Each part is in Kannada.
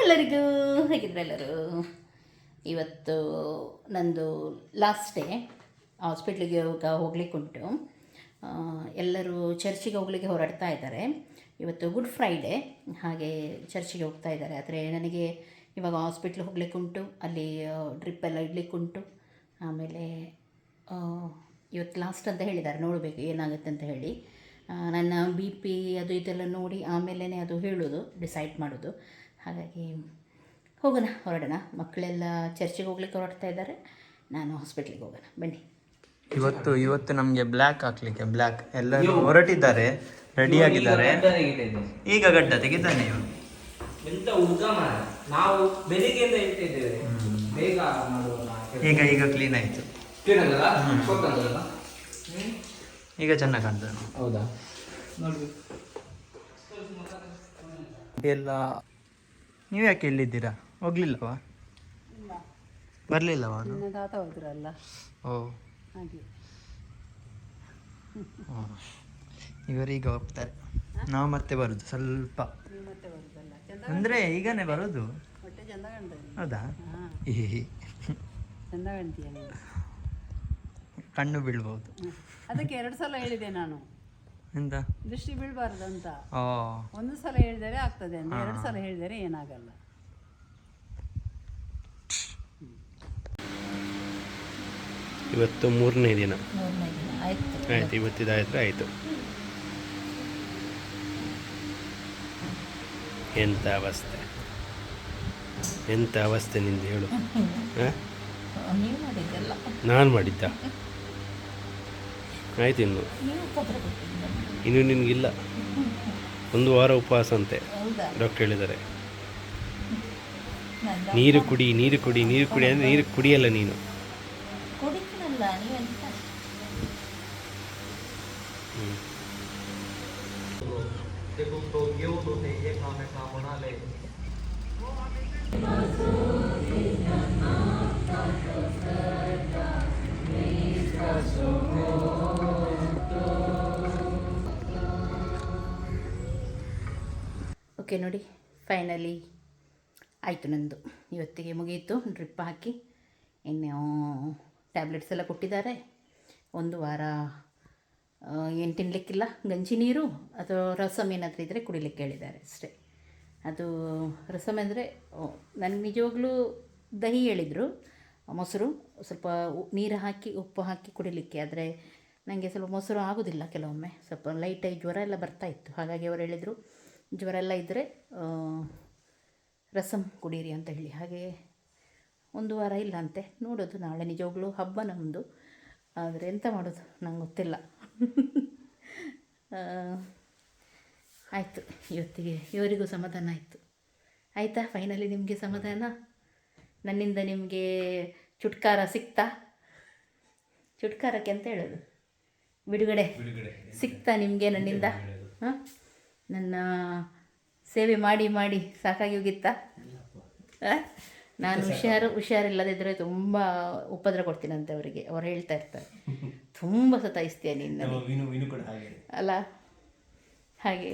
ಎಲ್ಲರಿಗೂ ಹೇಗಿದ್ರೆ ಎಲ್ಲರೂ. ಇವತ್ತು ನಂದು ಲಾಸ್ಟ್ ಡೇ. ಹಾಸ್ಪಿಟ್ಲಿಗೆ ಹೋಗ್ಲಿಕ್ಕುಂಟು. ಎಲ್ಲರೂ ಚರ್ಚಿಗೆ ಹೋಗಲಿಕ್ಕೆ ಹೊರಡ್ತಾ ಇದ್ದಾರೆ. ಇವತ್ತು ಗುಡ್ ಫ್ರೈಡೇ, ಹಾಗೆ ಚರ್ಚಿಗೆ ಹೋಗ್ತಾ ಇದ್ದಾರೆ. ಆದರೆ ನನಗೆ ಇವಾಗ ಹಾಸ್ಪಿಟ್ಲಿಗೆ ಹೋಗ್ಲಿಕ್ಕುಂಟು, ಅಲ್ಲಿ ಡ್ರಿಪ್ ಎಲ್ಲ ಇಡಲಿಕ್ಕುಂಟು. ಆಮೇಲೆ ಇವತ್ತು ಲಾಸ್ಟ್ ಅಂತ ಹೇಳಿದ್ದಾರೆ, ನೋಡಬೇಕು ಏನಾಗುತ್ತೆ ಅಂತ ಹೇಳಿ. ನನ್ನ ಬಿ ಪಿ ಅದು ಇದೆಲ್ಲ ನೋಡಿ ಆಮೇಲೆ ಅದು ಹೇಳೋದು, ಡಿಸೈಡ್ ಮಾಡೋದು. ಹಾಗಾಗಿ ಹೋಗೋಣ, ಹೊರಡೋಣ. ಮಕ್ಕಳೆಲ್ಲ ಚರ್ಚಿಗೆ ಹೋಗ್ಲಿಕ್ಕೆ ಹೊರಡ್ತಾ ಇದ್ದಾರೆ, ನಾನು ಹಾಸ್ಪಿಟ್ಲಿಗೆ ಹೋಗೋಣ. ಬನ್ನಿ. ಇವತ್ತು ನಮಗೆ ಬ್ಲ್ಯಾಕ್ ಹಾಕ್ಲಿಕ್ಕೆ, ಬ್ಲ್ಯಾಕ್ ಎಲ್ಲರೂ ಹೊರಟಿದ್ದಾರೆ, ರೆಡಿಯಾಗಿದ್ದಾರೆ. ಈಗ ಗಡ್ಡ ತೆಗಿತಾನೆ ನೀವು ಎಂತ ಉದ್ದ ಮಾಡ, ನಾವು ಬೆಳಿಗ್ಗೆಯಿಂದ ಇಟ್ಟಿದ್ದೇವೆ, ಬೇಗ ಮಾಡುವ. ಈಗ ಕ್ಲೀನ್ ಆಯ್ತು, ಈಗ ಚೆನ್ನಾಗಿ ಕಾಣ್ತದೆ. ಹೌದಾ? ನೋಡಿ ಎಲ್ಲ. ನೀವು ಯಾಕೆ ಎಲ್ಲಿದ್ದೀರಾ? ಹೋಗ್ಲಿಲ್ಲವಾ? ಬರಲಿಲ್ಲವಾ? ತಾತ ಹೋದ್ರಲ್ಲ. ಓ ಹಾಗೆ ಇವರೀಗ ಹೋಗ್ತಾರೆ, ನಾವು ಮತ್ತೆ ಬರೋದು ಸ್ವಲ್ಪ. ಅಂದರೆ ಈಗನೇ ಬರೋದು. ಹೌದಾ? ಚಂದ ಕಾಣ್ತೀಯ ನೀನು. ಕಣ್ಣು ಬೀಳ್ಬೋದು. ಅದಕ್ಕೆ 2 ಸಲ ಹೇಳಿದೆ ನಾನು, ಎಂತ ದೃಷ್ಟಿ ಬೀಳಬಾರ್ದು ಅಂತ. ಓ, 1 ಸಲ ಹೇಳಿದರೆ ಆಗ್ತದೆ ಅಂತ, 2 ಸಲ ಹೇಳಿದರೆ ಏನಾಗಲ್ಲ. ಇವತ್ತು 3ನೇ ದಿನ ಆಯ್ತು. ಇವತ್ತಿದಾದ್ರೆ ಆಯಿತು. ಎಂಥ ಅವಸ್ಥೆ ನಿಂದು ಹೇಳು. ನೀವು ಮಾಡಿದ್ದಲ್ಲ, ನಾನು ಮಾಡಿದ್ದ. ಆಯ್ತು, ಇನ್ನು ನಿನಗಿಲ್ಲ, 1 ವಾರ ಉಪವಾಸ ಅಂತೆ ಡಾಕ್ಟರ್ ಹೇಳಿದ್ದಾರೆ. ನೀರು ಕುಡಿ ಅಂದರೆ ನೀರು ಕುಡಿಯಲ್ಲ ನೀನು. ಕುಡಿತೀನಲ್ಲ ನೀವೆಂತ. ಓಕೆ ನೋಡಿ, ಫೈನಲಿ ಆಯಿತು ನಂದು. ಇವತ್ತಿಗೆ ಮುಗಿಯಿತು. ಡ್ರಿಪ್ ಹಾಕಿ ಇನ್ನು ಟ್ಯಾಬ್ಲೆಟ್ಸ್ ಎಲ್ಲ ಕೊಟ್ಟಿದ್ದಾರೆ. 1 ವಾರ ಏನು ತಿನ್ನಲಿಕ್ಕಿಲ್ಲ, ಗಂಜಿ ನೀರು ಅಥವಾ ರಸಮ್ ಏನಾದರೂ ಇದ್ದರೆ ಕುಡಿಲಿಕ್ಕೆ ಹೇಳಿದ್ದಾರೆ ಅಷ್ಟೇ. ಅದು ರಸಮ್ ಅಂದರೆ ನನಗೆ ನಿಜವಾಗ್ಲೂ ದಹಿ ಹೇಳಿದರು, ಮೊಸರು ಸ್ವಲ್ಪ ನೀರು ಹಾಕಿ ಉಪ್ಪು ಹಾಕಿ ಕುಡಿಲಿಕ್ಕೆ. ಆದರೆ ನನಗೆ ಸ್ವಲ್ಪ ಮೊಸರು ಆಗೋದಿಲ್ಲ ಕೆಲವೊಮ್ಮೆ, ಸ್ವಲ್ಪ ಲೈಟಾಗಿ ಜ್ವರ ಎಲ್ಲ ಬರ್ತಾಯಿತ್ತು. ಹಾಗಾಗಿ ಅವರು ಹೇಳಿದರು ಜ್ವರ ಎಲ್ಲ ಇದ್ದರೆ ರಸಮ್ ಕುಡೀರಿ ಅಂತ ಹೇಳಿ. ಹಾಗೆ 1 ವಾರ ಇಲ್ಲ ಅಂತೆ, ನೋಡೋದು. ನಾಳೆ ನಿಜವಾಗ್ಲೂ ಹಬ್ಬ ನಮ್ಮದು, ಆದರೆ ಎಂತ ಮಾಡೋದು ನಂಗೆ ಗೊತ್ತಿಲ್ಲ. ಆಯಿತು, ಇವತ್ತಿಗೆ ಇವರಿಗೂ ಸಮಾಧಾನ ಆಯಿತು. ಆಯಿತಾ? ಫೈನಲಿ ನಿಮಗೆ ಸಮಾಧಾನ? ನನ್ನಿಂದ ನಿಮಗೆ ಚುಟ್ಕಾರ ಸಿಕ್ತಾ? ಚುಟ್ಕಾರಕ್ಕೆ ಅಂತ ಹೇಳೋದು, ಬಿಡುಗಡೆ ಸಿಕ್ತಾ ನಿಮಗೆ ನನ್ನಿಂದ? ಹಾಂ, ನನ್ನ ಸೇವೆ ಮಾಡಿ ಸಾಕಾಗಿ ಹೋಗಿತ್ತಾ? ನಾನು ಹುಷಾರಿಲ್ಲದಿದ್ದರೆ ತುಂಬ ಉಪದ್ರ ಕೊಡ್ತೀನಂತೆ ಅವರಿಗೆ. ಅವ್ರು ಹೇಳ್ತಾ ಇರ್ತಾರೆ, ತುಂಬ ಸತಾಯಿಸ್ತೀಯ ನೀನು ಅಲ್ಲ. ಹಾಗೆ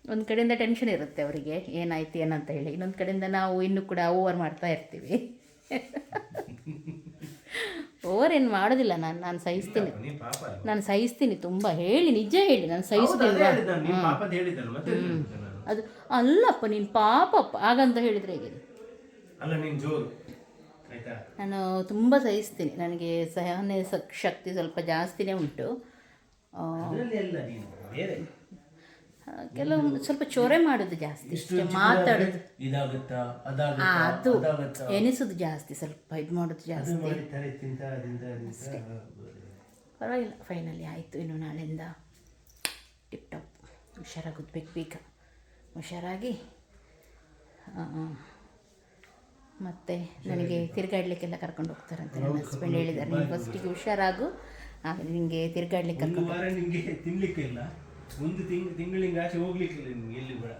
ಒಂದು ಕಡೆಯಿಂದ ಟೆನ್ಷನ್ ಇರುತ್ತೆ ಅವರಿಗೆ, ಏನಾಯ್ತು ಏನಂತ ಹೇಳಿ. ಇನ್ನೊಂದು ಕಡೆಯಿಂದ ನಾವು ಇನ್ನೂ ಕೂಡ ಓವರ್ ಮಾಡ್ತಾ ಇರ್ತೀವಿ. ಓವರ್ ಏನು ಮಾಡೋದಿಲ್ಲ, ನಾನು ಸಹಿಸ್ತೀನಿ ತುಂಬ. ನಿಜ ಹೇಳಿ ನಾನು ಸಹಿಸ್ತೀನಿ. ಅದು ಅಲ್ಲಪ್ಪ, ನೀನು ಪಾಪಪ್ಪ ಹಾಗಂತ ಹೇಳಿದರೆ ಹೇಗೆ? ನಾನು ತುಂಬ ಸಹಿಸ್ತೀನಿ, ನನಗೆ ಸಹನೆ ಶಕ್ತಿ ಸ್ವಲ್ಪ ಜಾಸ್ತಿನೇ ಉಂಟು. ಕೆಲವು ಸ್ವಲ್ಪ ಚೊರೆ ಮಾಡೋದು ಜಾಸ್ತಿ, ಇಷ್ಟೇ ಮಾತಾಡೋದು ಅದು ಎನಿಸೋದು ಜಾಸ್ತಿ, ಸ್ವಲ್ಪ ಇದು ಮಾಡೋದು ಜಾಸ್ತಿ ಅಷ್ಟೇ. ಪರವಾಗಿಲ್ಲ, ಫೈನಲಿ ಆಯಿತು. ಇನ್ನು ನಾಳೆಯಿಂದ ಟಿಪ್ ಟಾಪ್, ಹುಷಾರಾಗೋದು ಬೇಗ ಹುಷಾರಾಗಿ. ಮತ್ತು ನನಗೆ ತಿರುಗಾಡ್ಲಿಕ್ಕೆಲ್ಲ ಕರ್ಕೊಂಡು ಹೋಗ್ತಾರಂತೆ ನನ್ನ ಹಸ್ಬೆಂಡ್ ಹೇಳಿದ್ದಾರೆ. ನೀನು ಫಸ್ಟಿಗೆ ಹುಷಾರಾಗು, ಆಮೇಲೆ ನಿಮಗೆ ತಿರುಗಾಡ್ಲಿಕ್ಕೆ ಕರ್ಕೊಂಡು. ನಿಮಗೆ ತಿನ್ನಲಿಕ್ಕೆ ಇಲ್ಲ, 1 ತಿಂಗಳಿಂದ ಆಚೆ ಹೋಗ್ಲಿಕ್ಕಿಲ್ಲ ನಿಮಗೆ ಎಲ್ಲಿ ಕೂಡ,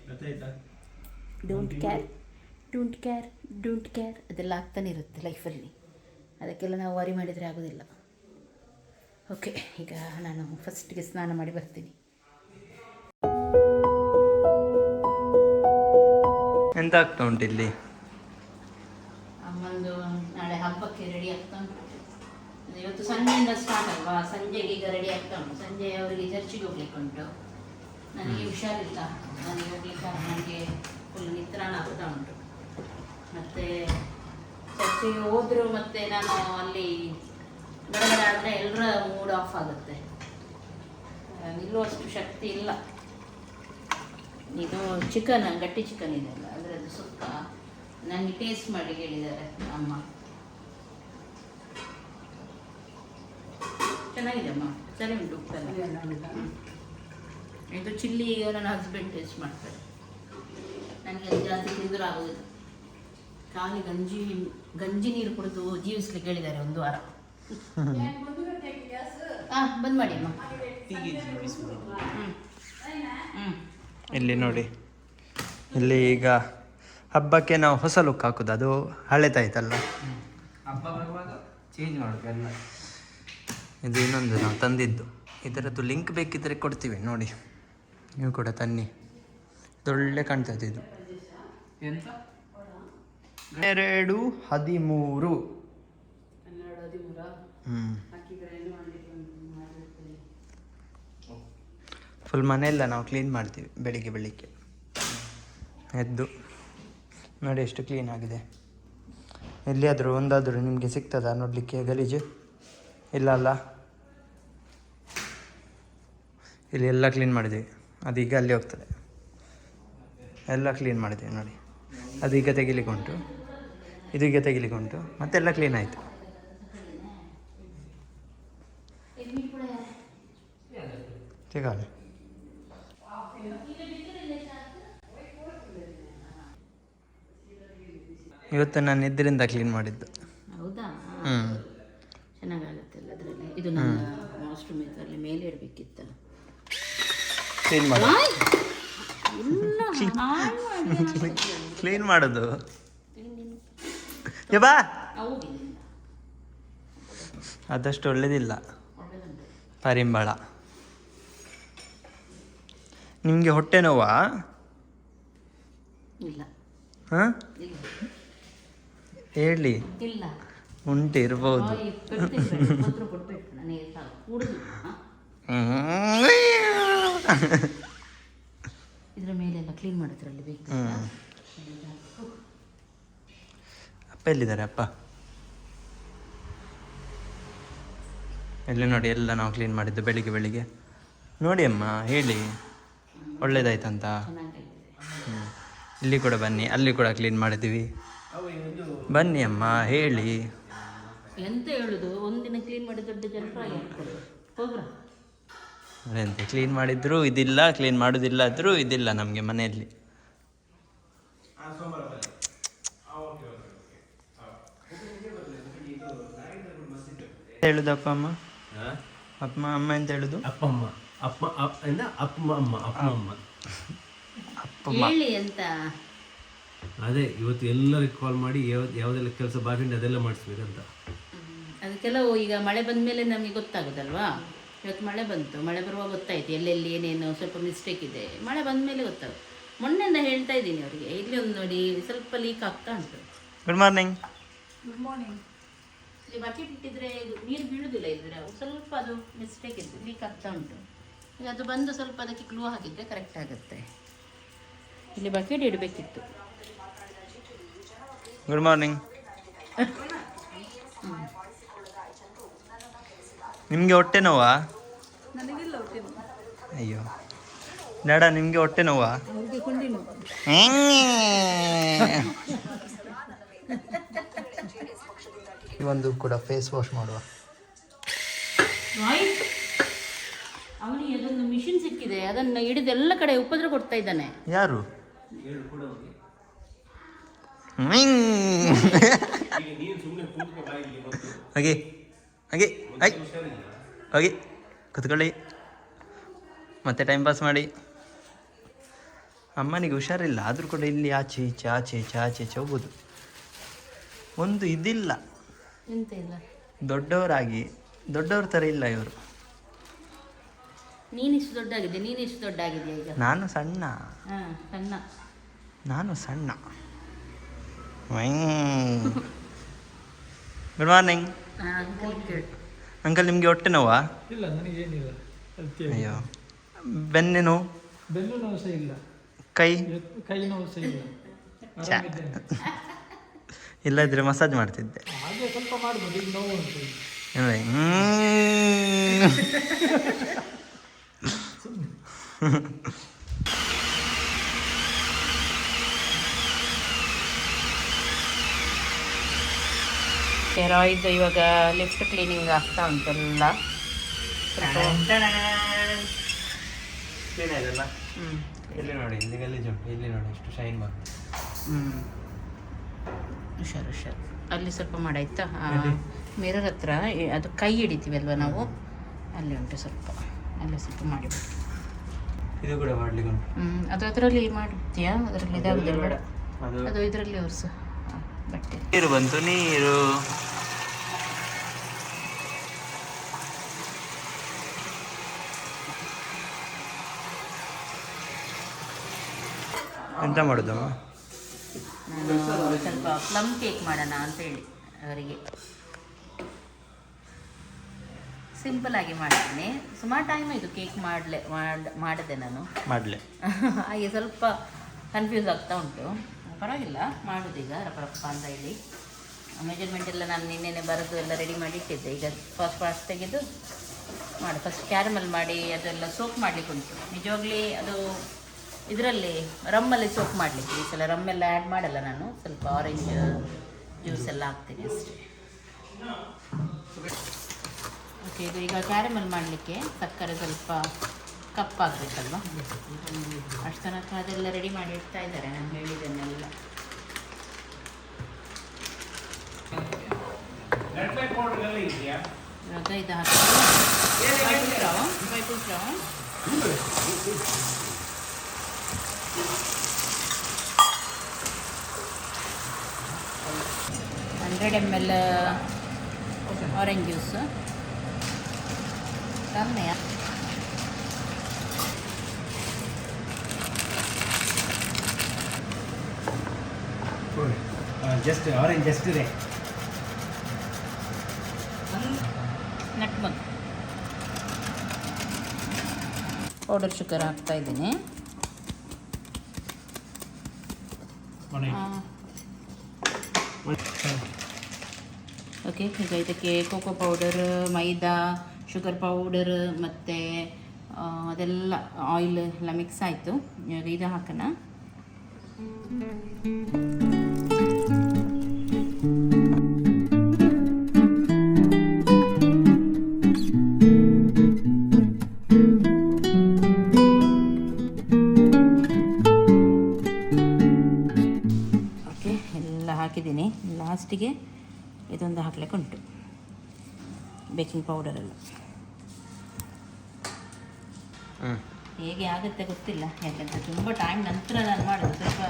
ಗೊತ್ತಾಯ್ತಾ? ಡೋಂಟ್ ಕೇರ್ ಅದೆಲ್ಲ ಆಗ್ತಾನೆ ಇರುತ್ತೆ ಲೈಫಲ್ಲಿ. ಅದಕ್ಕೆಲ್ಲ ನಾವು ವರಿ ಮಾಡಿದರೆ ಆಗೋದಿಲ್ಲ. ಓಕೆ, ಈಗ ನಾನು ಫಸ್ಟಿಗೆ ಸ್ನಾನ ಮಾಡಿ ಬರ್ತೀನಿ. ಎಂತ ಆಗ್ತಾ ಉಂಟು ಇಲ್ಲಿ? ಅಮ್ಮಂದು ನಾಳೆ ಹಬ್ಬಕ್ಕೆ ರೆಡಿ ಆಗ್ತಾ ಉಂಟು. ಇವತ್ತು ಸಂಜೆಯಿಂದ ಸ್ಟಾರ್ಟ್ ಅಲ್ವಾ, ಸಂಜೆಗೆ ಈಗ ರೆಡಿ ಆಗ್ತಾ ಉಂಟು. ಸಂಜೆ ಅವರಿಗೆ ಚರ್ಚಿಗೆ ಹೋಗ್ಲಿಕ್ಕೆ ಉಂಟು. ನನಗೆ ಹುಷಾರಿಲ್ಲ, ನನಗೆ ಹೋಗ್ಲಿಕ್ಕೆ ನನಗೆ ಫುಲ್ ನಿತ್ರಾಣ ಆಗ್ತಾ ಉಂಟು. ಮತ್ತು ಚರ್ಚಿಗೆ ಹೋದರೂ ಮತ್ತೆ ನಾನು ಅಲ್ಲಿ ಗಡಗಡ ಆದರೆ ಎಲ್ಲರ ಮೂಡ್ ಆಫ್ ಆಗುತ್ತೆ, ನಿಲ್ಲುವಷ್ಟು ಶಕ್ತಿ ಇಲ್ಲ. ಇದು ಚಿಕನ್, ಗಟ್ಟಿ ಚಿಕನ್ ಇದೆಯಲ್ಲ ಅದರದ್ದು ಸುಕ್ಕ ನನಗೆ ಟೇಸ್ಟ್ ಮಾಡಿ ಹೇಳಿದ್ದಾರೆ ಅಮ್ಮ. ಚೆನ್ನಾಗಿದೆ ಅಮ್ಮ, ಸರಿ ಉಂಟು ಉಪ್ಪೆಲ್ಲ. ಇದು ಚಿಲ್ಲಿ ನನ್ನ ಹಸ್ಬೆಂಡ್ ಟೇಸ್ಟ್ ಮಾಡ್ತಾರೆ, ನನಗೆ ಅದು ಜಾಸ್ತಿ ತಿಂದರೂ ಆಗೋದಿಲ್ಲ. ಖಾಲಿ ಗಂಜಿ ನೀರು ಕುಡಿದು ಜೀವಿಸ್ಲಿಕ್ಕೆ ಹೇಳಿದ್ದಾರೆ 1 ವಾರ. ಹಾಂ, ಬಂದ್ ಮಾಡಿ ಅಮ್ಮ. ಇಲ್ಲಿ ನೋಡಿ, ಇಲ್ಲಿ ಈಗ ಹಬ್ಬಕ್ಕೆ ನಾವು ಹೊಸ ಲುಕ್ ಹಾಕೋದು, ಅದು ಹಳೆತಾಯ್ತಲ್ಲ. ಹಬ್ಬ ಬರುವಾಗ ಚೇಂಜ್ ಮಾಡೋದು ಎಲ್ಲ. ಇದು ಇನ್ನೊಂದು ನಾವು ತಂದಿದ್ದು, ಇದರದ್ದು ಲಿಂಕ್ ಬೇಕಿದ್ದರೆ ಕೊಡ್ತೀವಿ ನೋಡಿ, ನೀವು ಕೂಡ ತನ್ನಿ. ಇದೊಳ್ಳೆ ಕಾಣ್ತದೆ ಇದು. ಎಂತ 2:13. ಫುಲ್ ಮನೆಯೆಲ್ಲ ನಾವು ಕ್ಲೀನ್ ಮಾಡ್ತೀವಿ ಬೆಳಿಗ್ಗೆ ಎದ್ದು. ನೋಡಿ ಎಷ್ಟು ಕ್ಲೀನ್ ಆಗಿದೆ. ಎಲ್ಲಿಯಾದರೂ ಒಂದಾದರೂ ನಿಮಗೆ ಸಿಗ್ತದಾ ನೋಡಲಿಕ್ಕೆ ಗಲೀಜು? ಇಲ್ಲ ಅಲ್ಲ, ಇಲ್ಲಿ ಎಲ್ಲ ಕ್ಲೀನ್ ಮಾಡಿದ್ದೀವಿ. ಅದೀಗ ಅಲ್ಲಿ ಹೋಗ್ತದೆ, ಎಲ್ಲ ಕ್ಲೀನ್ ಮಾಡಿದ್ದೀವಿ ನೋಡಿ. ಅದೀಗ ತೆಗಿಲಿಕ್ಕೆ ಉಂಟು, ಇದೀಗ ತೆಗಿಲಿಕ್ಕೆ ಉಂಟು, ಮತ್ತೆಲ್ಲ ಕ್ಲೀನ್ ಆಯಿತು. ಸಿಗಲ್ಲ. ಇವತ್ತು ನಾನು ಇದರಿಂದ ಕ್ಲೀನ್ ಮಾಡಿದ್ದು. ಹೌದಾ? ಹ್ಞೂ, ಚೆನ್ನಾಗಾಗುತ್ತೆ ಅಲ್ಲ ಅದರಲ್ಲಿ. ಇದು ನನ್ನ ವಾಶ್ರೂಮ್ ಇದರಲ್ಲಿ ಮೇಲೆ ಇಡಬೇಕಿತ್ತು. ಕ್ಲೀನ್ ಮಾಡೋದು, ಕ್ಲೀನ್ ಮಾಡೋದು. ಬಾ, ಆದಷ್ಟು ಒಳ್ಳೇದಿಲ್ಲ ಪರಿಮಳ. ನಿಮಗೆ ಹೊಟ್ಟೆ ನೋವಾ? ಇಲ್ಲ ಹಾಂ, ಹೇಳಿ. ಇಲ್ಲ, ಉಂಟಿರ್ಬೋದು. ಇದ್ರ ಮೇಲೆಲ್ಲ ಕ್ಲೀನ್ ಮಾಡಿದ್ರಲ್ಲಿ ಬೇಕು. ಅಪ್ಪ ಎಲ್ಲಿದ್ದಾರೆ? ಅಪ್ಪ ಎಲ್ಲಿ ನೋಡಿ, ಎಲ್ಲ ನಾವು ಕ್ಲೀನ್ ಮಾಡಿದ್ದು ಬೆಳಿಗ್ಗೆ. ನೋಡಿ ಅಮ್ಮ, ಹೇಳಿ ಒಳ್ಳೇದಾಯ್ತಂತ. ಇಲ್ಲಿ ಕೂಡ ಬನ್ನಿ, ಅಲ್ಲಿ ಕೂಡ ಕ್ಲೀನ್ ಮಾಡಿದ್ದೀವಿ. ಬನ್ನಿ ಅಮ್ಮ, ಹೇಳಿ. ಎಂತ ಹೇಳುದು, ಒಂದಿನ ಕ್ಲೀನ್ ಮಾಡಿ ದೊಡ್ಡ ಜನ ಹೋಗ್ರ. ಎಂತ ಕ್ಲೀನ್ ಮಾಡಿದ್ರು ಇದಿಲ್ಲ, ಕ್ಲೀನ್ ಮಾಡೋದಿಲ್ಲ ಆದರೂ ಇದಿಲ್ಲ ನಮಗೆ ಮನೆಯಲ್ಲಿ. ಹೇಳುದು ಅಪ್ಪ ಅಮ್ಮ? ಅಮ್ಮ ಎಂತ ಹೇಳುದು? ಅಪ್ಪಮ್ಮ ಹೇಳಿ ಅಂತ. ಅದೇ ಇವತ್ತು ಎಲ್ಲರಿಗೆ ಕಾಲ್ ಮಾಡಿ ಯಾವುದೆಲ್ಲ ಕೆಲಸ ಬಾಕಿ ಅದೆಲ್ಲ ಮಾಡಿಸ್ಬೇಕಂತ. ಅದು ಕೆಲವು ಈಗ ಮಳೆ ಬಂದ ಮೇಲೆ ನಮಗೆ ಗೊತ್ತಾಗೋದಲ್ವಾ. ಇವತ್ತು ಮಳೆ ಬಂತು, ಮಳೆ ಬರುವಾಗ ಗೊತ್ತಾಯ್ತು ಎಲ್ಲೆಲ್ಲಿ ಏನೇನು ಸ್ವಲ್ಪ ಮಿಸ್ಟೇಕ್ ಇದೆ. ಮಳೆ ಬಂದ ಮೇಲೆ ಗೊತ್ತಾಗುತ್ತೆ. ಮೊನ್ನೆಯಿಂದ ಹೇಳ್ತಾ ಇದ್ದೀನಿ ಅವರಿಗೆ, ಇಲ್ಲಿ ಒಂದು ನೋಡಿ ಸ್ವಲ್ಪ ಲೀಕ್ ಆಗ್ತಾ ಉಂಟು. Good morning. Good morning. ಇಲ್ಲಿ ಬಕೆಟ್ ಇಟ್ಟಿದ್ರೆ ನೀರು ಬೀಳುವುದಿಲ್ಲ, ಇದ್ರೆ ಸ್ವಲ್ಪ ಅದು ಮಿಸ್ಟೇಕ್ ಇದೆ, ಲೀಕ್ ಆಗ್ತಾ ಉಂಟು. ಈಗ ಅದು ಬಂದು ಸ್ವಲ್ಪ ಅದಕ್ಕೆ ಕ್ಲೂ ಹಾಕಿದ್ರೆ ಕರೆಕ್ಟ್ ಆಗುತ್ತೆ. ಇಲ್ಲಿ ಬಕೆಟ್ ಇಡಬೇಕಿತ್ತು. Good morning. ನಿಮಗೆ ಹೊಟ್ಟೆ ನೋವಾ? ಅಯ್ಯೋ ಡಾಡ, ನಿಮಗೆ ಹೊಟ್ಟೆ ನೋವಾ? ಒಂದು ಕೂಡ ಫೇಸ್ ವಾಶ್ ಮಾಡುವ. ಅವನಿಗೆ ಅದೊಂದು ಮಿಷಿನ್ ಸಿಕ್ಕಿದೆ, ಅದನ್ನು ಹಿಡಿದು ಎಲ್ಲ ಕಡೆ ಉಪದ್ರ ಕೊಡ್ತಾ ಇದ್ದಾನೆ. ಯಾರು? ಹಾಗೆ ಹಾಗೆ ಹಾಗೆ ಕೂತ್ಕೊಳ್ಳಿ, ಮತ್ತೆ ಟೈಮ್ ಪಾಸ್ ಮಾಡಿ. ಅಮ್ಮನಿಗೆ ಹುಷಾರಿಲ್ಲ, ಆದರೂ ಕೂಡ ಇಲ್ಲಿ ಆಚೆ ಈಚೆ ಆಚೆ ಈಚೆ ಆಚೆ ಈಚೆ ಹೋಗೋದು. ಒಂದು ಇದಿಲ್ಲ, ಎಂತ ಇಲ್ಲ. ದೊಡ್ಡವ್ರ ಥರ ಇಲ್ಲ ಇವರು. ನೀನಿಷ್ಟು ದೊಡ್ಡ ಆಗಿದೆಯಾ ಈಗ? ನಾನು ಸಣ್ಣ. ಹಾಂ, ಸಣ್ಣ. ನಾನು ಸಣ್ಣ. Good morning uncle. ನಿಮಗೆ ಹೊಟ್ಟೆ ನೋವಾ? ಇಲ್ಲ ನನಗೇನಿಲ್ಲ. ಅಯ್ಯೋ, ಬೆನ್ನು ನೋವು? ಬೆನ್ನು ನೋವು ಸಹ ಇಲ್ಲ, ಕೈ ಕೈ ನೋವು ಸಹ ಇಲ್ಲ. ಛೆ. ಇಲ್ಲದಿದ್ರೆ ಮಸಾಜ್ ಮಾಡ್ತಿದ್ದೆ. ಹಾಗೆ ಸ್ವಲ್ಪ ಮಾಡ್ಬೋದು, ಈಗ ನೋವು ಉಂಟು. ಅಂದ್ರೆ ಕೆರಾಯ್ದು ಇವಾಗ ಲಿಫ್ಟ್ ಕ್ಲೀನಿಂಗ್ ಆಗ್ತಾ ಉಂಟೆಲ್ಲ. ಕ್ಲೀನ್ ಆಯ್ತಲ್ಲ? ಇಲ್ಲಿ ನೋಡಿ, ಇಲ್ಲಿ ಗಲೀಜು ಉಂಟು. ಇಲ್ಲಿ ನೋಡಿ ಎಷ್ಟು ಶೈನ್ ಬಂತು. ಹುಷಾರು ಹುಷಾರು. ಅಲ್ಲಿ ಸ್ವಲ್ಪ ಮಾಡಾಯ್ತಾ ಮಿರರ್ ಹತ್ರ ಅದು ಕೈ ಹಿಡಿತೀವಲ್ವ ನಾವು, ಅಲ್ಲಿ ಉಂಟು ಸ್ವಲ್ಪ, ಅಲ್ಲಿ ಸ್ವಲ್ಪ ಮಾಡಿಬಿಟ್ಟು. ಇದು ಕೂಡ ಮಾಡ್ಲಿಕ್ಕೆ ಉಂಟು. ಅದು ಅದರಲ್ಲಿ ಮಾಡ್ತೀಯಾ? ಅದರಲ್ಲಿ ಇದಾಗುದಿಲ್ಲ ಅದು ಇದರಲ್ಲಿ ಒರೆಸು ಬಟ್ಟೆ. ನೀರು ಬಂತು, ನೀರು. ಎಂತ ಮಾಡೋದಮ್ಮ? ನಾನು ಸ್ವಲ್ಪ ಪ್ಲಮ್ ಕೇಕ್ ಮಾಡೋಣ ಅಂತೇಳಿ ಅವರಿಗೆ ಸಿಂಪಲ್ ಆಗಿ ಮಾಡ್ತೀನಿ. ಸುಮಾರು ಟೈಮ್ ಇದು ಕೇಕ್ ಮಾಡಿದೆ ನಾನು. ಮಾಡಲೆ ಹಾಗೆ ಸ್ವಲ್ಪ ಕನ್ಫ್ಯೂಸ್ ಆಗ್ತಾ ಉಂಟು. ಪರವಾಗಿಲ್ಲ, ಮಾಡೋದೀಗ ರಪ್ಪ ಅಂತ ಹೇಳಿ. ಮೆಜರ್ಮೆಂಟ್ ಎಲ್ಲ ನಾನು ನಿನ್ನೆನೆ ಬರೆದು ಎಲ್ಲ ರೆಡಿ ಮಾಡಿ ಇಟ್ಟಿದ್ದೆ. ಈಗ ಫಾಸ್ಟ್ ತೆಗೆದು ಫಸ್ಟ್ ಕ್ಯಾರಮಲ್ ಮಾಡಿ ಅದೆಲ್ಲ ಸೋಕ್ ಮಾಡಲಿಕ್ಕೆ ಉಂಟು. ನಿಜವಾಗ್ಲಿ ಅದು ಇದರಲ್ಲಿ ರಮ್ಮಲ್ಲಿ ಸೋಕ್ ಮಾಡಲಿಕ್ಕೆ. ಈ ಸಲ ರಮ್ಮೆಲ್ಲ ಆ್ಯಡ್ ಮಾಡಲ್ಲ ನಾನು, ಸ್ವಲ್ಪ ಆರೆಂಜ್ ಜ್ಯೂಸ್ ಎಲ್ಲ ಹಾಕ್ತೀನಿ ಅಷ್ಟೇ. ಓಕೆ, ಇದು ಈಗ ಕ್ಯಾರಮಲ್ ಮಾಡಲಿಕ್ಕೆ ಸಕ್ಕರೆ ಸ್ವಲ್ಪ ಕಪ್ಪಾಗಬೇಕಲ್ವ, ಅಷ್ಟು ತನಕ ಅದೆಲ್ಲ ರೆಡಿ ಮಾಡಿ ಇಡ್ತಾ ಇದ್ದಾರೆ. ನಾನು ಹೇಳಿದ್ದನ್ನೆಲ್ಲ. ಇವಾಗ ಇದು ಹಾಕಿ 100 ml ಆರೆಂಜ್ ಜ್ಯೂಸ್ ಕಮ್ಮಿಯ. ಜಸ್ಟ್ ಆರೆಂಜ್ ಜಸ್ಟ್ ಇದೆ. ನಟ್ಮಗ್ ಪೌಡರ್ ಶುಗರ್ ಹಾಕ್ತಾ ಇದ್ದೀನಿ. ಓಕೆ, ಈಗ ಇದಕ್ಕೆ cocoa powder, maida, sugar powder ಮತ್ತು ಅದೆಲ್ಲ ಆಯಿಲ್ ಎಲ್ಲ ಮಿಕ್ಸ್ ಆಯಿತು. ಇವಾಗ ಇದು ಹಾಕೋಣ. ಓಕೆ, ಎಲ್ಲ ಹಾಕಿದ್ದೀನಿ. ಲಾಸ್ಟಿಗೆ ಇದೊಂದು ಹಾಕ್ಲಿಕ್ಕೆ ಉಂಟು, ಬೇಕಿಂಗ್ ಪೌಡರೆಲ್ಲ. ಹೇಗೆ ಆಗುತ್ತೆ ಗೊತ್ತಿಲ್ಲ, ಯಾಕಂದರೆ ತುಂಬ ಟೈಮ್ ನಂತರ ನಾನು ಮಾಡೋದು. ಸ್ವಲ್ಪ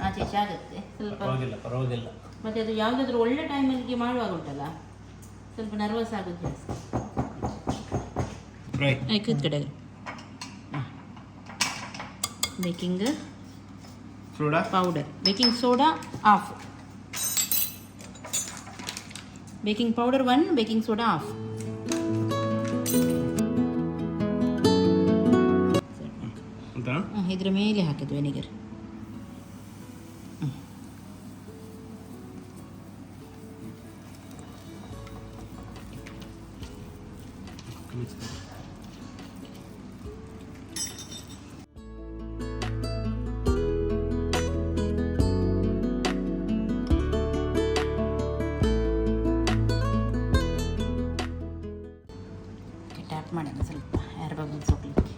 ಆಚೆ ಈಚೆ ಆಗುತ್ತೆ ಸ್ವಲ್ಪ, ಪರವಾಗಿಲ್ಲ. ಮತ್ತು ಅದು ಯಾವುದಾದ್ರೂ ಒಳ್ಳೆ ಟೈಮಲ್ಲಿಗೆ ಮಾಡುವಾಗ ಉಂಟಲ್ಲ ಸ್ವಲ್ಪ ನರ್ವಸ್ ಆಗೋದು ಜಾಸ್ತಿ. ಆಯ್ತು ಕಡೆ baking soda powder, baking soda of, baking powder 1, baking soda of. ಇದ್ರ ಮೇಲೆ ಹಾಕಿದ್ದು ವೆನಿಗರ್. ಟ್ಯಾಪ್ ಮಾಡೋಣ ಸ್ವಲ್ಪ ಏರ್ ಬಬಲ್ಸ್ ಹೋಗ್ಲಿಕ್ಕೆ.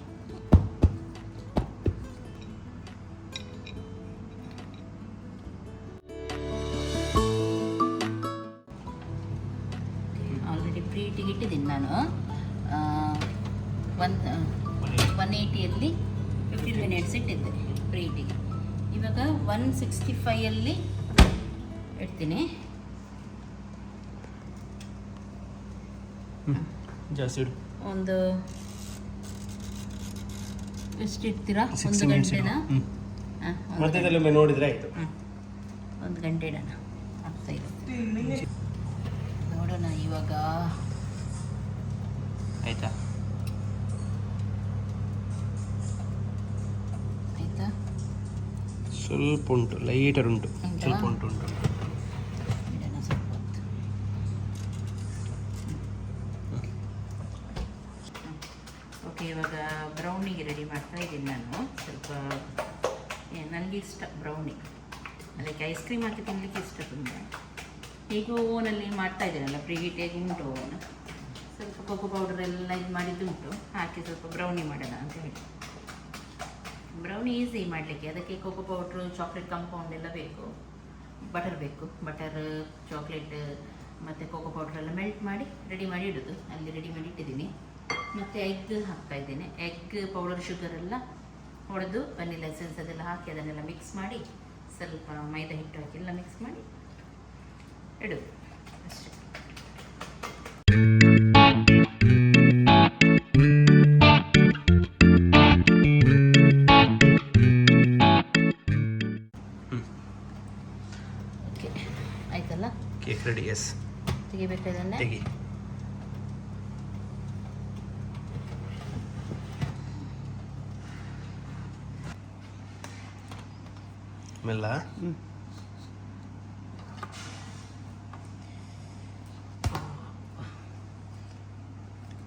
ಆಲ್ರೆಡಿ ಪ್ರೀಟಿಗೆ ಇಟ್ಟಿದ್ದೀನಿ ನಾನು. 180ಯಲ್ಲಿ 15 ಮಿನಿಟ್ಸ್ ಇಟ್ಟಿದ್ದೆ ಪ್ರೀಟಿಗೆ. ಇವಾಗ 165ಯಲ್ಲಿ ಇಡ್ತೀನಿ. ಜಾಸ್ತಿ ಇಡು. ಒಂದು ಎಷ್ಟು ಇಡ್ತೀರಾ? 1 ಗಂಟೆನಾ? ಮಧ್ಯದಲ್ಲೊಮ್ಮೆ ನೋಡಿದ್ರೆ ಆಯ್ತು. ಒಂದು ಗಂಟೆ ಇಡೋಣ, ಆಗ್ತಾ ಇದೆ. ನೋಡೋಣ ಇವಾಗ ಆಯ್ತಾ? ಆಯ್ತಾ? ಸ್ವಲ್ಪ ಉಂಟು, ಲೈಟರ್ ಉಂಟು, ಉಂಟಾ? ಸ್ವಲ್ಪ ಉಂಟು. ಇಡೋಣ ಸ್ವಲ್ಪ ಹೊತ್ತು. ಓಕೆ, ಇವಾಗ ಬ್ರೌನಿಗೆ ರೆಡಿ ಮಾಡ್ತಾ ಇದ್ದೀನಿ ನಾನು. ಸ್ವಲ್ಪ ನನಗೆ ಇಷ್ಟ ಬ್ರೌನಿ, ಅದಕ್ಕೆ ಐಸ್ ಕ್ರೀಮ್ ಹಾಕಿ ತಿನ್ನಲಿಕ್ಕೆ ಇಷ್ಟ ತುಂಬ. ಹೇಗೂ ಓವನಲ್ಲಿ ಮಾಡ್ತಾ ಇದ್ದೀನಲ್ಲ, ಪ್ರೀ ಹೀಟ್ ಹೇಗೆ ಉಂಟು ಓವನ್, ಸ್ವಲ್ಪ ಕೋಕೋ ಪೌಡರ್ ಎಲ್ಲ ಇದು ಮಾಡಿದ್ದುಂಟು, ಹಾಕಿ ಸ್ವಲ್ಪ ಬ್ರೌನಿ ಮಾಡೋಣ ಅಂತ ಹೇಳಿ. ಬ್ರೌನಿ ಈಸಿ ಮಾಡಲಿಕ್ಕೆ, ಅದಕ್ಕೆ ಕೋಕೋ ಪೌಡ್ರು, ಚಾಕ್ಲೇಟ್ ಕಾಂಪೌಂಡ್ ಎಲ್ಲ ಬೇಕು, ಬಟರ್ ಬೇಕು. ಬಟರ್, ಚಾಕ್ಲೇಟ್ ಮತ್ತು ಕೋಕೋ ಪೌಡ್ರ್ ಎಲ್ಲ ಮೆಲ್ಟ್ ಮಾಡಿ ರೆಡಿ ಮಾಡಿ ಇಡೋದು. ಅಲ್ಲಿ ರೆಡಿ ಮಾಡಿ ಇಟ್ಟಿದ್ದೀನಿ. ಮತ್ತು ಎಗ್ ಹಾಕ್ತಾಯಿದ್ದೇನೆ. ಎಗ್ ಪೌಡರ್, ಶುಗರ್ ಎಲ್ಲ ಹೊಡೆದು, ವೆನಿಲ್ಲ ಎಸೆನ್ಸ್ ಅದೆಲ್ಲ ಹಾಕಿ ಅದನ್ನೆಲ್ಲ ಮಿಕ್ಸ್ ಮಾಡಿ, ಸ್ವಲ್ಪ ಮೈದಾ ಹಿಟ್ಟು ಹಾಕಿ ಎಲ್ಲ ಮಿಕ್ಸ್ ಮಾಡಿ ಇಡೋದು ಅಷ್ಟೇ. ಓಕೆ, ಆಯ್ತಲ್ಲ? Cake ready. ಎಸ್, ತೆಗಿಬೇಕಾದ್ರೆ ತೆಗಿ. ಮೆಲ್ಲ.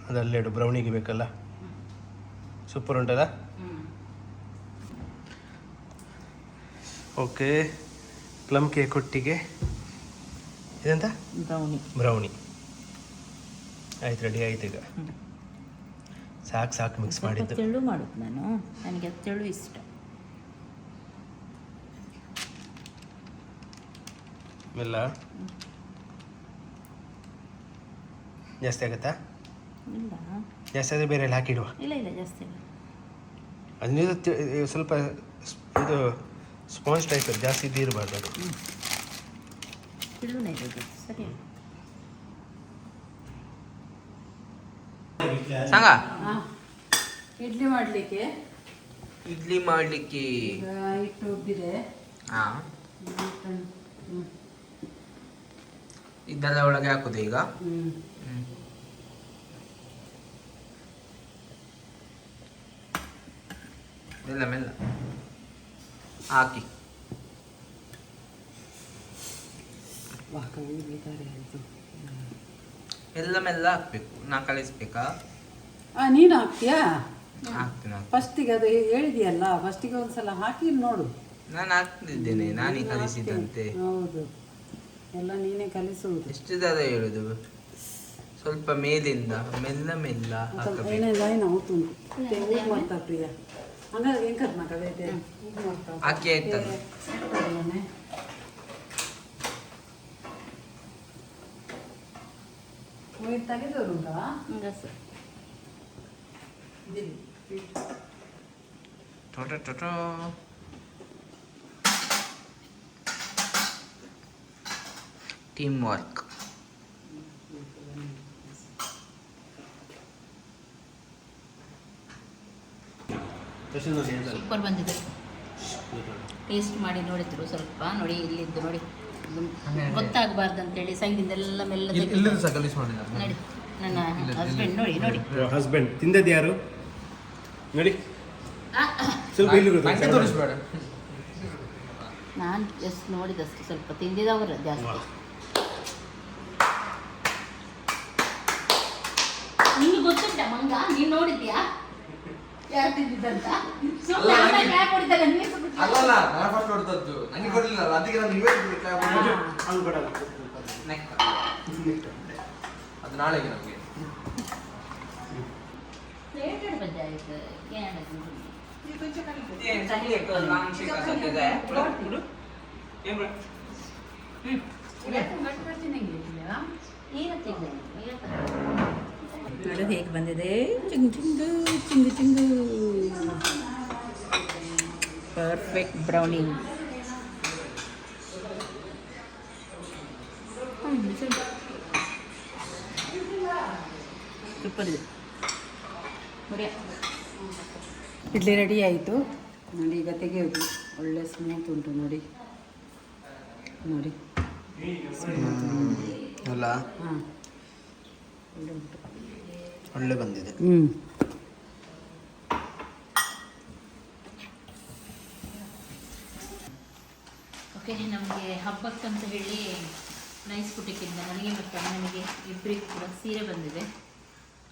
ಅದಲ್ಲೇಡು, ಬ್ರೌನಿಗೆ ಬೇಕಲ್ಲ. ಸೂಪರ್ ಉಂಟಲ್ಲ? ಓಕೆ, ಪ್ಲಮ್ ಕೇಕ್ ಒಟ್ಟಿಗೆ ಇದೆಂತ? ಬ್ರೌನಿ ಆಯ್ತು, ರೆಡಿ ಆಯ್ತು. ಈಗ ಸಾಕು ಮಿಕ್ಸ್ ಮಾಡಿದ್ದು. ತೆಳು ಮಾಡೋದು ನಾನು, ನನಗೆ ಅದು ತೆಳು ಇಷ್ಟ. ಮೆಲ್ಲ. ಜಾಸ್ತಿ ಆಗುತ್ತಾ? ಇಲ್ಲ ಜಾಸ್ತಿ ಆದರೆ ಬೇರೆ ಎಲ್ಲ ಹಾಕಿಡುವ. ಇಲ್ಲ ಇಲ್ಲ, ಜಾಸ್ತಿ ಇಲ್ಲ. ಅದು ಸ್ವಲ್ಪ ಇದು ಸ್ಪಾಂಜ್ ಟೈಪ್, ಜಾಸ್ತಿ ಇದಿರಬಾರ್ದು ಅದು. ತೆಳುನೇ ಇರೋದು, ಸರಿ. ಸಂಗ ಇಡ್ಲಿ ಮಾಡಲಿಕ್ಕೆ ಇಡ್ಲಿ ಮಾಡಲಿಕ್ಕೆ ಹಿಟ್ಟು ಉಬ್ಬಿದೆ. ಹಾಂ, ಇದೆಲ್ಲ ಒಳಗೆ ಹಾಕೋದು ಈಗ. ಮೆಲ್ಲ ಮೆಲ್ಲ ಹಾಕಿ. ಎಲ್ಲ ಮೆಲ್ಲ ಹಾಕ್ಬೇಕು. ನಾ ಕಲಿಸ್ಬೇಕಾ? ನೀನು ಹಾಕ್ತೀಯಾ? ಹಾಕ್ತೀನಿ. ಫಸ್ಟಿಗೆ ಅದು ಹೇಳಿದೆಯಲ್ಲ, ಫಸ್ಟಿಗೆ ಒಂದ್ಸಲ ಹಾಕಿ ನೋಡು. ನಾನು ಹಾಕ್ತಿದ್ದೇನೆ, ನಾನೇ ಕಲಿಸಿದಂತೆ. ಹೌದು, ಎಲ್ಲ ನೀನೇ ಕಲಿಸುವುದು. ಎಷ್ಟು ದರ ಹೇಳುದು? ಸ್ವಲ್ಪ ಮೇಲಿಂದ ಮೆಲ್ಲ ಮೆಲ್ಲ ಹಾಕಬೇಕು. ಏನೇನು అవుతుంది ఊపు ಮಾಡ್ತಾ ಪ್ರಿಯ ಹಂಗಾರೆ ಹೆಂಗೆ ಕಟ್ ಮಾಡಬೇಕು? ಊపు ಮಾಡ್ತಾ ಹಾಕಿ ಆಯ್ತಲ್ಲ. ವೇಟ್ ತೆಗೆದವರುಂಟಾ? Team work. ಸೂಪರ್ ಬಂದಿದೆ. ಟೇಸ್ಟ್ ಮಾಡಿ ನೋಡಿದ್ರು ಸ್ವಲ್ಪ, ನೋಡಿ ಇಲ್ಲಿದ್ದು ನೋಡಿ, ಗೊತ್ತಾಗಬಾರ್ದು ಅಂತೇಳಿ ಸೈಡಿಂದ ಎಲ್ಲ ಮೆಲ್ಲ ನೋಡಿ. ನನ್ನ ಹಸ್ಬೆಂಡ್ ನೋಡಿ ನೋಡಿ ಹಸ್ಬೆಂಡ್ ತಿಂದದ್ದು ಯಾರು ನೋಡಿ, ಸ್ವಲ್ಪ ಇಲ್ಲಿ ತೋರಿಸ್ಬೇಡ. ನಾನು ಜಸ್ಟ್ ನೋಡಿದಷ್ಟು, ಸ್ವಲ್ಪ ತಿಂದಿದವರು ಜಾಸ್ತಿ. ನಿಮ್ಗೆ ಗೊತ್ತುಂಟ ಮಂಗ? ನೀನು ನೋಡಿದ್ಯಾ ಯಾರು ತಿಂದಿದ್ದಂತ? ಅಲ್ಲಲ್ಲ, ನಾನು ಫಸ್ಟ್ ಹೊಡೆದದ್ದು, ನನಗೆ ಕೊಡಲಿಲ್ಲ, ಅದಕ್ಕೆ ನಾನು ಅದು ನಾಳೆಗೆ ನಮಗೆ ನೋಡು ಹೇಗೆ ಬಂದಿದೆ, ಚಿಂಗು ಚಿಂಗು ಚಿಂಗು ಚಿಂಗು. Perfect brownie. ಸೂಪರ್ ಇದೆ. ಇಡ್ಲಿ ರೆಡಿ ಆಯಿತು. ನೋಡಿ ಈಗ ತೆಗೆಯೋದು. ಒಳ್ಳೆ ಸ್ಮೂತ್ ಉಂಟು ನೋಡಿ ನೋಡಿ. ಅಲ್ಲ ಹಾಂ ಒಳ್ಳೆ ಉಂಟು. ಒಳ್ಳೆ ಬಂದಿದೆ. ಓಕೆ, ನಮಗೆ ಹಬ್ಬಕ್ಕಂತ ಹೇಳಿ ನೈಸ್ ಬುಟಿಕ್ಕಿಂದ ನನಗೆ ಮತ್ತು ಅಮ್ಮನಿಗೆ ಇಬ್ಬರಿಗೂ ಕೂಡ ಸೀರೆ ಬಂದಿದೆ.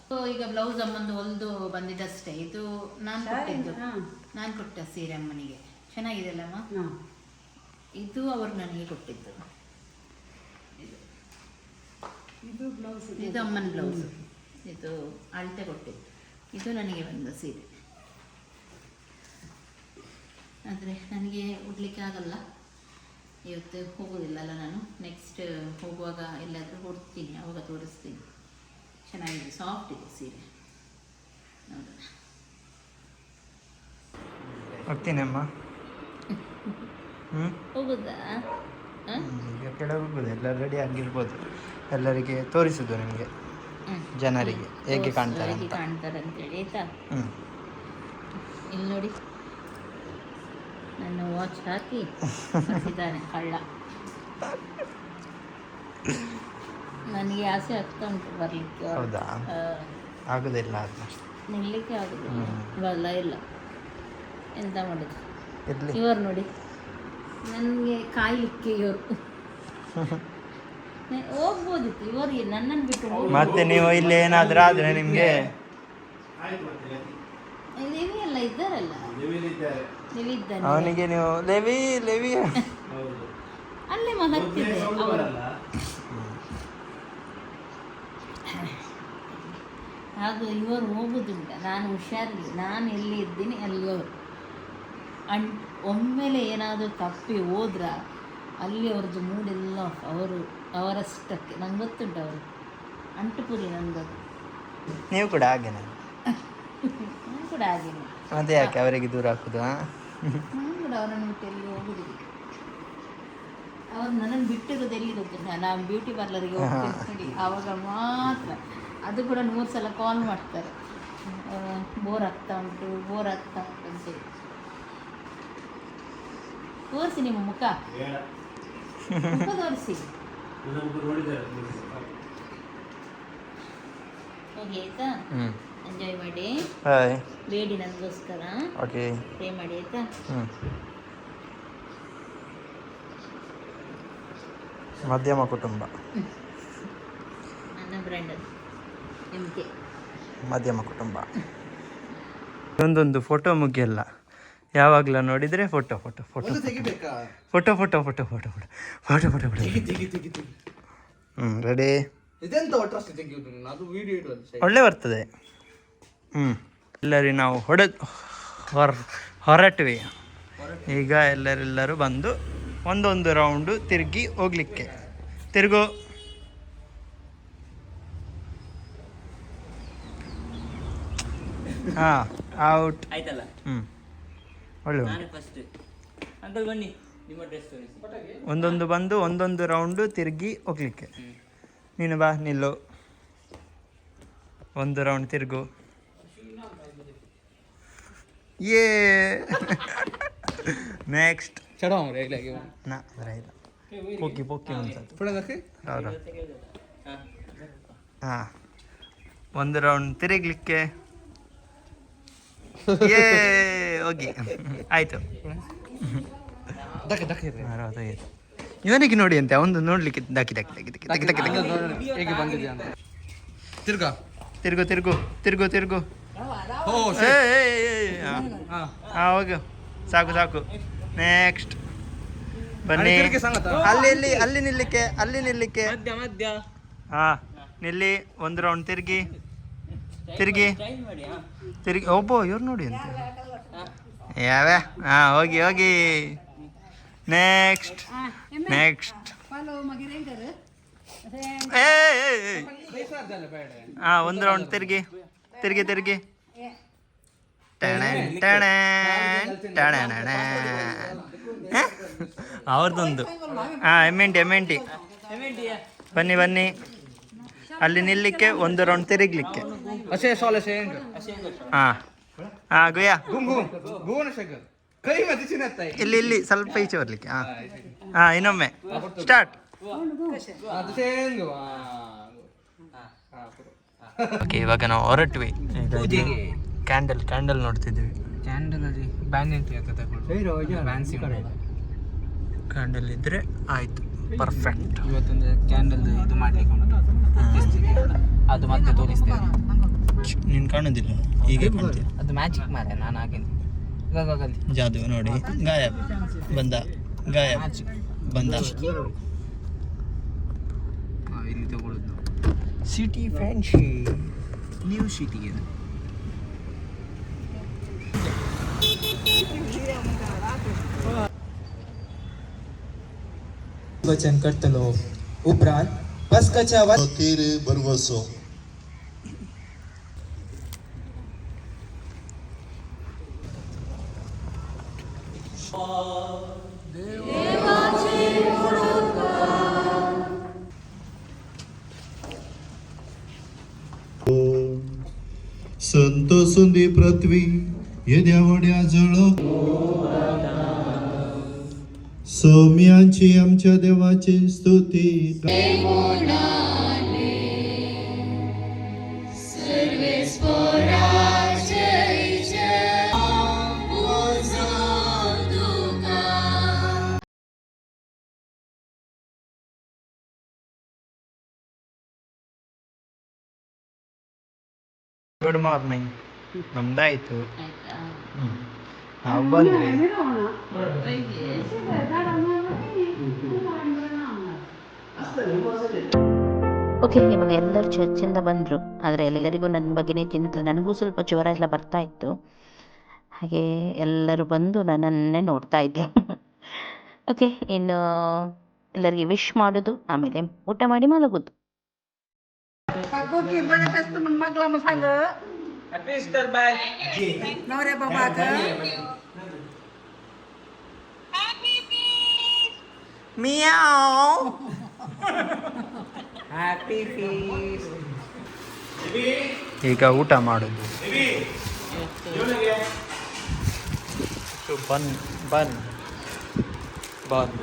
ಸೊ ಈಗ ಬ್ಲೌಸ್ ಅಮ್ಮಂದು ಹೊಲಿದು ಬಂದಿದ್ದಷ್ಟೇ. ಇದು ನಾನು ಕೊಟ್ಟಿದ್ದು, ನಾನು ಕೊಟ್ಟ ಸೀರೆ ಅಮ್ಮನಿಗೆ. ಚೆನ್ನಾಗಿದೆ ಅಲ್ಲಮ್ಮ? ಹಾಂ ಇದು ಅವರು ನನಗೆ ಕೊಟ್ಟಿದ್ದು. ಇದು ಬ್ಲೌಸ್. ಇದು ಅಮ್ಮನ ಬ್ಲೌಸು. ಇದು ಅಳತೆ ಕೊಟ್ಟಿದ್ದು. ಇದು ನನಗೆ ಬಂದ ಸೀರೆ. ಆದರೆ ನನಗೆ ಉಡ್ಲಿಕ್ಕೆ ಆಗಲ್ಲ, ಇವತ್ತು ಹೋಗೋದಿಲ್ಲಲ್ಲ ನಾನು. ನೆಕ್ಸ್ಟ್ ಹೋಗುವಾಗ ಎಲ್ಲಾದರೂ ಹೊಡ್ತೀನಿ, ಆವಾಗ ತೋರಿಸ್ತೀನಿ. ಚೆನ್ನಾಗಿದೆ, ಸಾಫ್ಟ್ ಇದೆ ಸೀರೆ. ನೋಡೋಣ. ಹೋಗ್ತೀನಿ ಅಮ್ಮ. ಹೋಗುದಾ? ಈಗ ಕೆಳಗೆ ಹೋಗೋದು. ಎಲ್ಲರೂ ರೆಡಿ ಆಗಿರ್ಬೋದು. ಎಲ್ಲರಿಗೆ ತೋರಿಸೋದು ನಿಮಗೆ, ಜನರಿಗೆ ಹೇಗೆ ಕಾಣ್ತಾರೆ ಹೇಗೆ ಅಂತ. ಕಾಣ್ತಾರೆ ಅಂತೇಳಿ ಆಯ್ತಾ? ಹ್ಞೂ ಇಲ್ಲಿ ನೋಡಿ, ನನ್ನ ವಾಚ್ ಹಾಕಿ ಕಳಿಸಿದ್ದಾನೆ ಕಳ್ಳ. ನನಗೆ ಆಸೆ ಆಗ್ತಾ ಉಂಟು ಬರಲಿಕ್ಕೆ. ಹೌದಾ? ಆಗೋದಿಲ್ಲ ಅದು, ನಿಲ್ಲಕ್ಕೆ ಆಗುದಿಲ್ಲ. ಬಲ್ಲ ಇಲ್ಲ, ಎಂತ ಮಾಡೋದು. ಇರಲಿ. ಇವರು ನೋಡಿ, ನನಗೆ ಕಾಯ್ಲಿಕ್ಕೆ ಇವರು ಹೋಗ್ಬೋದಿತ್ತು. ಇವರಿಗೆ ನನ್ನನ್ನು ಬಿಟ್ಟು ಮತ್ತೆ ನೀವು ಇಲ್ಲಿ ಏನಾದರೂ ಆದರೆ ನಿಮಗೆ ಲೇವಿ ಎಲ್ಲ ಇದ್ದಾರಲ್ಲ, ನೀವಿದ್ದಾನೆ ಅವನಿಗೆ ನೀವು ಲೇವಿ ಲೇವಿ ಹೌದು. ಅಲ್ಲೇ ಹತ್ತಿದೆ ಅವರು. ಅವರಲ್ಲ. ಹಾಗೂ ಇವರು ಹೋಗುದುಂಟ. ನಾನು ಹುಷಾರಿಲ್ಲ, ನಾನು ಎಲ್ಲಿ ಇದ್ದೀನಿ ಅಲ್ಲಿ ಅವರು. ಒಮ್ಮೆಲೆ ಏನಾದರೂ ತಪ್ಪಿ ಹೋದ್ರ ಅಲ್ಲಿ ಅವ್ರದ್ದು ಮೂಡೆಲ್ಲ ಅವರಷ್ಟಕ್ಕೆ. ನಂಗೆ ಗೊತ್ತುಂಟು ಅವರು ಅಂಟುಪುರಿ ನಂದದು. ನೀವು ಕೂಡ ಹಾಗೆ. ನಾನು ಕೂಡ ಹಾಗೇನೆ. ಮತ್ತೆ ಯಾಕೆ ಅವರಿಗೆ ದೂರ ಹಾಕುದು? ನಾನು ಕೂಡ ಅವರನ್ನು ಬಿಟ್ಟು ಎಲ್ಲಿ ಹೋಗುದಿಲ್ಲ. ಅವ್ರು ನನ್ನನ್ನು ಬಿಟ್ಟಿರೋದು ಎಲ್ಲಿ ಗೊತ್ತಿಲ್ಲ. ನಾನು ಬ್ಯೂಟಿ ಪಾರ್ಲರಿಗೆ ಹೋಗ್ತೀನಿ ನೋಡಿ, ಆವಾಗ ಮಾತ್ರ. ಅದು ಕೂಡ 100 ಸಲ ಕಾಲ್ ಮಾಡ್ತಾರೆ, ಬೋರ್ ಆಗ್ತಾ ಉಂಟು ಅಂತೇಳಿ. ತೋರಿಸಿ ನಿಮ್ಮ ಮುಖ, ಬೇಡ. ಮುಖ ತೋರಿಸಿ. ನನ್ನ ಮುಖ ನೋಡಿದ್ದಾರೆ. ಹೋಗಿ ಆಯ್ತಾ? ಎಂಜಾಯ್ ಮಾಡಿ. ಹಾಯ್. ಬೇಡಿ ನನಗೋಸ್ಕರ ಓಕೆ. ಪ್ರೇ ಮಾಡಿ ಆಯ್ತಾ? ಮಧ್ಯಮ ಕುಟುಂಬ. ನನ್ನ ಬ್ರ್ಯಾಂಡ್ ಅದು MK. ಮಧ್ಯಮ ಕುಟುಂಬ. ಒಂದೊಂದು ಫೋಟೋ ಮುಗಿಯಲ್ಲ, ಯಾವಾಗಲೂ ನೋಡಿದರೆ ಫೋಟೋ ಫೋಟೋ ಫೋಟೋ ತೆಗಿಬೇಕಾ? Photo photo photo photo photo photo photo photo. Ready? ಇದೆಂತ ಒಟ್ಟಷ್ಟು ತೆಗಿಯೋದು? ಅದು ವಿಡಿಯೋ ಇಡುವುದು ಒಳ್ಳೆ ಬರ್ತದೆ. ಎಲ್ಲರೂ ನಾವು ಹೊರಟ್ವಿ. ಈಗ ಎಲ್ಲರೆಲ್ಲರೂ ಬಂದು ಒಂದೊಂದು ರೌಂಡು ತಿರುಗಿ ಹೋಗ್ಲಿಕ್ಕೆ. ತಿರುಗು. ಹಾಂ, ಔಟ್ ಆಯ್ತಲ್ಲ. ಒಳ್ಳೆ ನಾನು ಫಸ್ಟ್ ಅಂಕಲ್ ಬನ್ನಿ, ನಿಮ್ಮ ಡ್ರೆಸ್ ತೋರಿಸಿ. ಒಂದೊಂದು ಬಂದು ಒಂದೊಂದು ರೌಂಡು ತಿರುಗಿ ಹೋಗ್ಲಿಕ್ಕೆ. ನೀನು ಬಾ, ನಿಲ್ಲು. ಒಂದು ರೌಂಡ್ ತಿರುಗು. ಏ ನೆಕ್ಸ್ಟ್ ನಾ ಇಲ್ಲ ಪೋಕಿ ಪೋಕಿ ಹೌದು. ಹಾಂ, ಒಂದು ರೌಂಡ್ ತಿರುಗಲಿಕ್ಕೆ. ಏ ಹೋಗಿ ಆಯಿತು. ಇವನಿಗೆ ನೋಡಿ ಅಂತೆ, ಅವನು ನೋಡ್ಲಿಕ್ಕೆ ದಾಕಿ ದಾಕಿ ದಾಕಿ ದಾಕಿ ದಾಕಿ ದಾಕಿ ದಾಕಿ ಹೇಗೆ ಬಂದಿದೆ ಅಂತ. ತಿರ್ಗಾ ತಿರುಗು ತಿರುಗು ತಿರುಗು ತಿರುಗು. ಹಾಂ ಹೋಗು, ಸಾಕು ಸಾಕು. ನೆಕ್ಸ್ಟ್ ಬನ್ನಿ. ಅಲ್ಲಿ ಅಲ್ಲಿ ನಿಲ್ಲಿಕ್ಕೆ, ಅಲ್ಲಿ ನಿಲ್ಲಿಕ್ಕೆ. ಹಾಂ ನಿಲ್ಲಿ. ಒಂದು ರೌಂಡ್ ತಿರುಗಿ ತಿರುಗಿ ತಿರುಗಿ. ಒಬ್ಬ ಇವ್ರು ನೋಡಿ ಅಂತ ಯಾವ್ಯಾ. ಹಾಂ ಹೋಗಿ ಹೋಗಿ. Next next. ಹಾಂ ಒಂದು ರೌಂಡ್ ತಿರುಗಿ ತಿರುಗಿ ತಿರುಗಿ. ಅವ್ರದ್ದೊಂದು. ಹಾಂ ಎಮ್.ಎನ್.ಟಿ. ಬನ್ನಿ ಬನ್ನಿ. ಅಲ್ಲಿ ನಿಲ್ಲಿಕ್ಕೆ, ಒಂದು ರೌಂಡ್ ತಿರುಗಲಿಕ್ಕೆ. ಹಾಂ ಹಾಂ ಗುಯ್ಯ. ಕೈ ಮತ್ತೆ ಚಿನ್ನತ್ತ ಇಲ್ಲಿ ಸ್ವಲ್ಪ ಈಚೆ ಬರ್ಲಿಕ್ಕೆ ಹಾಂ ಇನ್ನೊಮ್ಮೆ ಸ್ಟಾರ್ಟ್. ಅದು ಸೇಂಗು ಓಕೆ ಇವಾಗ ನಾವು ಹೊರಟ್ವಿ. ಕ್ಯಾಂಡಲ್ ನೋಡ್ತಿದ್ವಿ. ಕ್ಯಾಂಡಲ್ ಅಲ್ಲಿ ಬ್ಯಾನ್ ಕ್ಯಾಂಡಲ್ ಇದ್ರೆ ಆಯ್ತು, ಪರ್ಫೆಕ್ಟ್. ಇವತ್ತೊಂದು ಕ್ಯಾಂಡಲ್ ಇದು ಮಾಡ್ಲಿಕ್ಕೆ ಉಂಟು. ಅದು ಮತ್ತೆ ತೋರಿಸ್ತೇನೆ. ನೀನು ಕಾಣೋದಿಲ್ಲ, ಹೀಗೆ ಕಾಣ್ತೀವಿ. ಅದು ಮ್ಯಾಜಿಕ್ ಮಾರೆ, ನಾನು ಹಾಗೇನೆ ಇವಾಗ ಜಾದು ನೋಡಿ, ಗಾಯಬ್ ಬಂದ, ಗಾಯಬ್ ಬಂದ. ಇಲ್ಲಿ ತಗೊಳ್ಳೋದು ಸಿಟಿ ಫ್ಯಾನ್ಸಿ ನ್ಯೂ ಸಿಟಿ ಇದು. वचन करतलो उपरांत बसकाच्या तेरे बरवसो संत सुंदी पृथ्वी येद्यावड्या जळ सौम्यांची आमच्या देवाची स्तुती. Good morning. ನಮ್ದಾಯ್ತು, ಆಯ್ತಾ? ನಾವು ಬಂದ್ವಿ. ಓಕೆ, ಇವಾಗ ಎಲ್ಲರೂ ಚರ್ಚಿಂದ ಬಂದರು, ಆದರೆ ಎಲ್ಲರಿಗೂ ನನ್ನ ಬಗ್ಗೆನೇ ಚಿಂತೆ. ನನಗೂ ಸ್ವಲ್ಪ ಜ್ವರ ಎಲ್ಲ ಬರ್ತಾ ಇತ್ತು. ಹಾಗೆ ಎಲ್ಲರೂ ಬಂದು ನನ್ನನ್ನೇ ನೋಡ್ತಾ ಇದ್ದೆ. ಓಕೆ, ಇನ್ನು ಎಲ್ಲರಿಗೆ ವಿಶ್ ಮಾಡೋದು, ಆಮೇಲೆ ಊಟ ಮಾಡಿ ಮಲಗೋದು. ಈಗ ಊಟ ಮಾಡೋದು. ಬನ್ ಬನ್ ಬನ್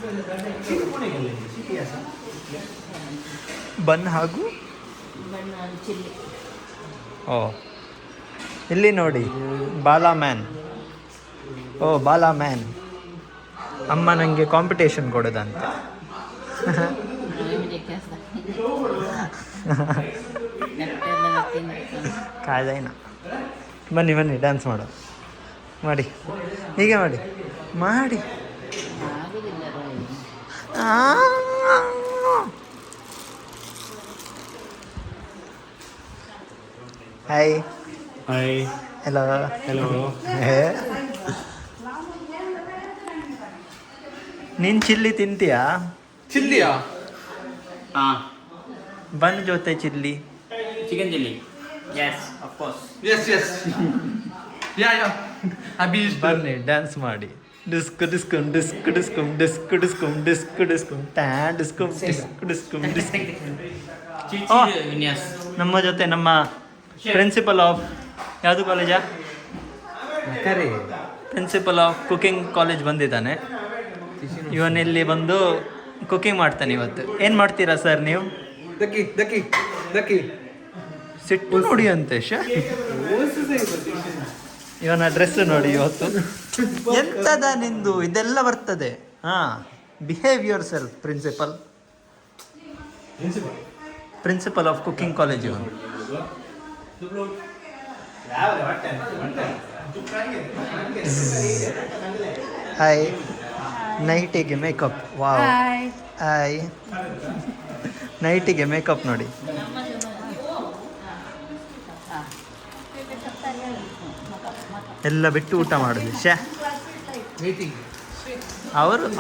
ಬನ್ ಹಾಗೂ ಓ ಇಲ್ಲಿ ನೋಡಿ, ಬಾಲಾ ಮ್ಯಾನ್. ಓ ಬಾಲಾ ಮ್ಯಾನ್, ಅಮ್ಮ ನನಗೆ ಕಾಂಪಿಟೇಷನ್ ಕೊಡೋದಂತೆ. ಕಾಯ್ದೈನ ಬನ್ನಿ ಬನ್ನಿ ಡ್ಯಾನ್ಸ್ ಮಾಡೋ, ಮಾಡಿ ಹೀಗೆ ಮಾಡಿ ಮಾಡಿ. Hi hi, hello hello. ನೀನು ಚಿಲ್ಲಿ ತಿಂತೀಯಾ? ಚಿಲ್ಲಿಯಾ? ಬನ್ ಜೊತೆ chilli. Chicken chilli. Yes, of course. Yes yes yeah Abhi ಬನ್ನಿ ಡ್ಯಾನ್ಸ್ ಮಾಡಿ. ಡಿಸ್ಕ್ ಡಿಸ್ಕುಮ್ ಡಿಸ್ಕ್ ಡಿಸ್ಕುಮ್ ಡಿಸ್ಕ್ ಡಿಸ್ಕುಮ್ ಡಿಸ್ಕ್ ಡಿಸ್ಕುಮ್ ಟ್ಯಾನ್ ಡಿಸ್ಕುಮ್ ಡಿಸ್ಕ್ ಡಿಸ್ಕುಮ್ ಡಿಸ್ಕ್. ವಿನ್ಯಾಸ್ ನಮ್ಮ ಜೊತೆ ನಮ್ಮ ಪ್ರಿನ್ಸಿಪಲ್ ಆಫ್ ಯಾವುದು ಕಾಲೇಜಾ? ಪ್ರಿನ್ಸಿಪಲ್ ಆಫ್ ಕುಕಿಂಗ್ ಕಾಲೇಜ್ ಬಂದಿದ್ದಾನೆ. ಇವನಿಲ್ಲಿ ಬಂದು ಕುಕಿಂಗ್ ಮಾಡ್ತಾನೆ ಇವತ್ತು. ಏನು ಮಾಡ್ತೀರಾ ಸರ್ ನೀವು? ದಕ್ಕಿ ದಕ್ಕಿ ದಕ್ಕಿ ಸಿಟ್ಟು ನೋಡಿ ಅಂತೆ ಇವನ ಡ್ರೆಸ್ ನೋಡಿ ಇವತ್ತು. ಎಂತದ ನಿಂದು ಇದೆಲ್ಲ ಬರ್ತದೆ. ಹಾಂ, behave yourself principal. Principal of cooking college ಇವನು. ಹಾಯ್, ನೈಟಿಗೆ ಮೇಕಪ್. Wow, hi. ನೈಟಿಗೆ ಮೇಕಪ್ ನೋಡಿ. ಎಲ್ಲ ಬಿಟ್ಟು ಊಟ ಮಾಡೋದು. ಶ್ಯಾ,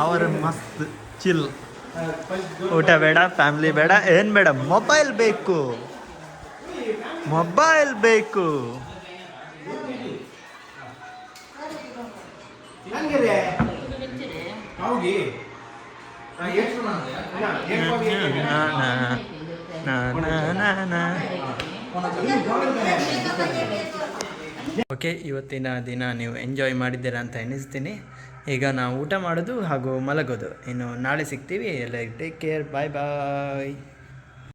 ಅವರು ಮಸ್ತ್ ಚಿಲ್. ಊಟ ಬೇಡ, ಫ್ಯಾಮಿಲಿ ಬೇಡ, ಏನು ಬೇಡ, ಮೊಬೈಲ್ ಬೇಕು, ಮೊಬೈಲ್ ಬೇಕು. ಓಕೆ, ಇವತ್ತಿನ ದಿನ ನೀವು ಎಂಜಾಯ್ ಮಾಡಿದ್ದೀರಾ ಅಂತ ಎನಿಸ್ತೀನಿ. ಈಗ ನಾವು ಊಟ ಮಾಡೋದು ಹಾಗೂ ಮಲಗೋದು. ಇನ್ನು ನಾಳೆ ಸಿಗ್ತೀವಿ. ಎಲ್ಲ ಟೇಕ್ ಕೇರ್, ಬಾಯ್ ಬಾಯ್.